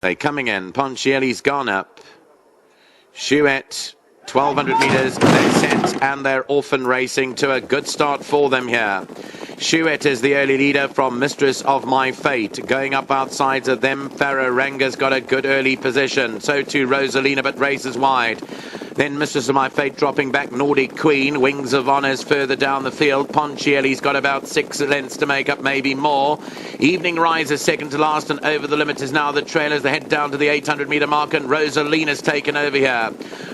They coming in. Ponchielli's gone up. Chouette, 1,200 metres. They're set and they're off and racing to a good start for them here. Chouette is the early leader from Mistress of My Fate. Going up outsides of them, Ranga's got a good early position. So too Rosalina, but races wide. Then Mistress of My Fate dropping back. Nordic Queen, Wings of Honour's further down the field. Ponchielli's got about 6 lengths to make up, maybe more. Evening Rise is second to last, and Over the Limit is now the trailers. They head down to the 800 metre mark, and Rosalina's taken over here.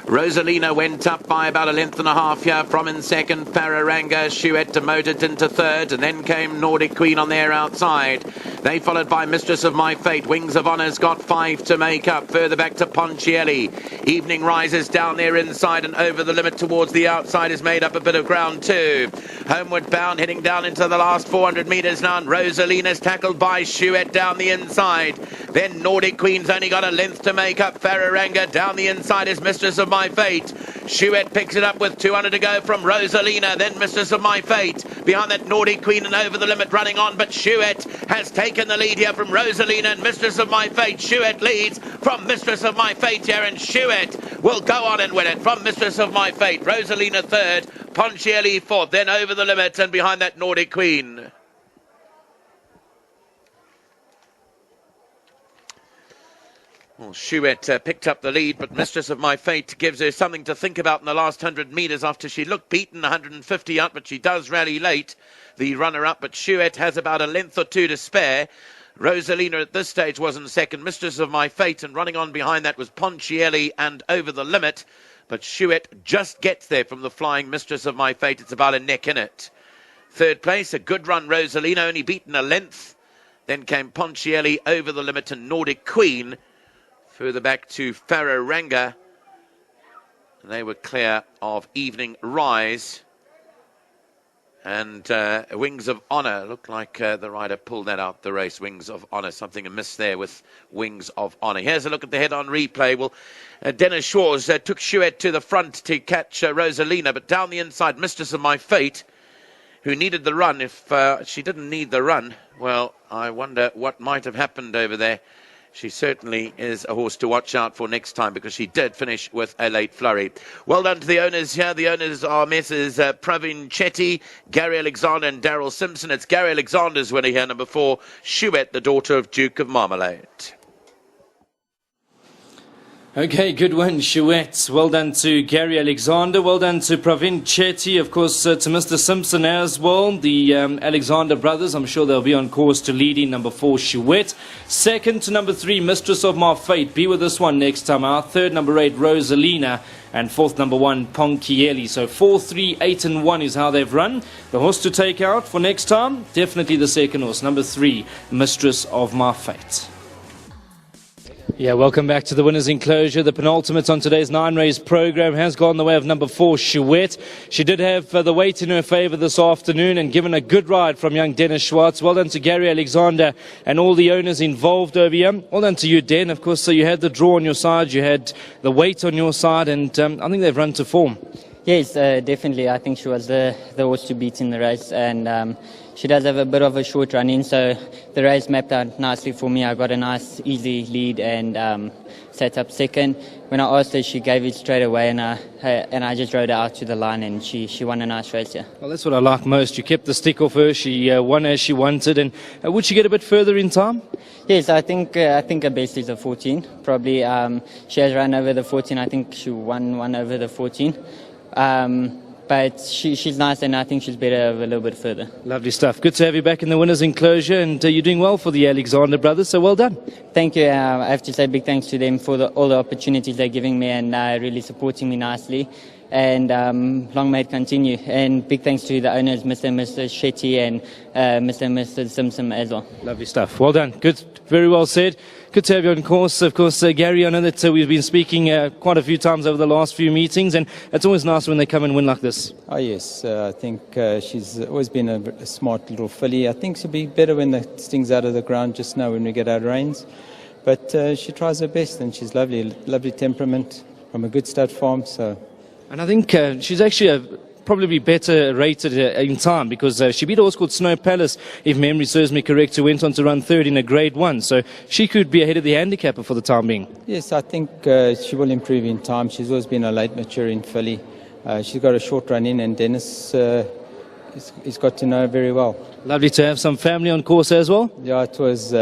Rosalina went up by about 1.5 lengths here from in second. Ranga, Chouette demoted into third, and then came Nordic Queen on their outside. They followed by Mistress of My Fate. Wings of Honour's got 5 to make up. Further back to Ponchielli. Evening Rise is down there inside, and Over the Limit towards the outside has made up a bit of ground too. Homeward bound, heading down into the last 400 metres now, and Rosalina's tackled by Chouette down the inside. Then Nordic Queen's only got 1 length to make up. Ranga down the inside is Mistress of My Fate. Chouette picks it up with 200 to go from Rosalina, then Mistress of My Fate. Behind that, Nordic Queen and Over the Limit running on, but Chouette has taken the lead here from Rosalina and Mistress of My Fate. Chouette leads from Mistress of My Fate here, and Chouette will go on and win it from Mistress of My Fate. Rosalina third, Ponchielli fourth, then Over the Limit, and behind that, Nordic Queen. Well, Chouette picked up the lead, but Mistress of My Fate gives her something to think about in the last 100 metres after she looked beaten 150 out, but she does rally late, the runner-up. But Chouette has about 1 length or 2 to spare. Rosalina at this stage was in second, Mistress of My Fate, and running on behind that was Ponchielli and Over the Limit. But Chouette just gets there from the flying Mistress of My Fate. It's about a neck in it. Third place, a good run, Rosalina, only beaten 1 length. Then came Ponchielli, Over the Limit, and Nordic Queen. Further back to Ranga. They were clear of Evening Rise. And Wings of Honour. Looked like the rider pulled that out the race. Wings of Honour. Something amiss there with Wings of Honour. Here's a look at the head-on replay. Well, Dennis Shaw's took Chouette to the front to catch Rosalina. But down the inside, Mistress of My Fate, who needed the run. If she didn't need the run, well, I wonder what might have happened over there. She certainly is a horse to watch out for next time, because she did finish with a late flurry. Well done to the owners here. The owners are Messrs. Pravin Chetty, Gary Alexander and Daryl Simpson. It's Gary Alexander's winner here, number 4, Chouette, the daughter of Duke of Marmalade. Okay, good one, Chouette. Well done to Gary Alexander. Well done to Pravin Chetty. Of course, to Mr. Simpson as well. The Alexander brothers, I'm sure they'll be on course to leading number 4, Chouette. Second to number 3, Mistress of My Fate. Be with this one next time out. Third, number 8, Rosalina. And fourth, number 1, Ponchielli. So 4, 3, 8 and 1 is how they've run. The horse to take out for next time, definitely the second horse, number 3, Mistress of My Fate. Yeah, welcome back to the Winners' Enclosure. The penultimate on today's 9-race program has gone the way of number 4, Chouette. She did have the weight in her favour this afternoon and given a good ride from young Dennis Schwartz. Well done to Gary Alexander and all the owners involved over here. Well done to you, Den. Of course, so you had the draw on your side, you had the weight on your side, and I think they've run to form. Yes, definitely. I think she was the horse to beat in the race, and she does have a bit of a short run in, so the race mapped out nicely for me. I got a nice, easy lead and set up second. When I asked her, she gave it straight away, and I just rode her out to the line, and she won a nice race here. Well, that's what I like most. You kept the stick off her. She won as she wanted, and would she get a bit further in time? Yes, I think her best is a 14. Probably she has run over the 14. I think she won over the 14. But she's nice, and I think she's better a little bit further. Lovely stuff. Good to have you back in the Winners' Enclosure, and you're doing well for the Alexander brothers, so well done. Thank you. I have to say big thanks to them for all the opportunities they're giving me, and really supporting me nicely. And long may it continue. And big thanks to the owners, Mr. and Mrs. Shetty, and Mr. and Mrs. Simpson as well. Lovely stuff. Well done. Good. Very well said. Good to have you on course. Of course, Gary, I know that we've been speaking quite a few times over the last few meetings, and it's always nice when they come and win like this. Oh, yes. I think she's always been a smart little filly. I think she'll be better when the sting's out of the ground, just now when we get our reins. But she tries her best, and she's lovely temperament from a good stud farm. So. And I think she's actually probably better rated in time, because she beat a horse called Snow Palace, if memory serves me correct, who went on to run third in a Grade 1. So she could be ahead of the handicapper for the time being. Yes, I think she will improve in time. She's always been a late maturing filly. She's got a short run in, and Dennis he's got to know her very well. Lovely to have some family on course as well. Yeah, it was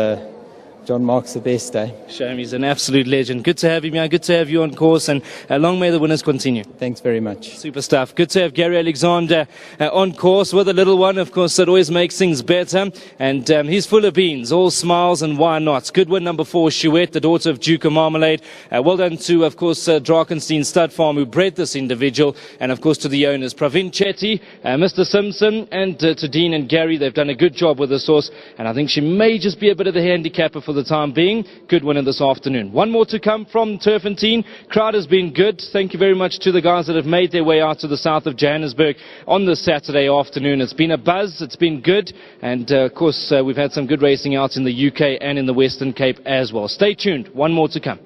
John Mark's the best day. Shame, he's an absolute legend. Good to have him here. Good to have you on course, and long may the winners continue. Thanks very much. Super stuff. Good to have Gary Alexander on course with a little one. Of course, that always makes things better. And he's full of beans, all smiles, and why not? Good win, number 4, Chouette, the daughter of Duke of Marmalade. Well done to, of course, Drakenstein Stud Farm, who bred this individual. And, of course, to the owners, Pravin Chetty, Mr. Simpson, and to Dean and Gary. They've done a good job with this horse. And I think she may just be a bit of the handicapper for the time being. Good winner this afternoon. One more to come from Turffontein. Crowd has been good. Thank you very much to the guys that have made their way out to the south of Johannesburg on this Saturday afternoon. It's been a buzz. It's been good. And, of course, we've had some good racing out in the UK and in the Western Cape as well. Stay tuned. One more to come.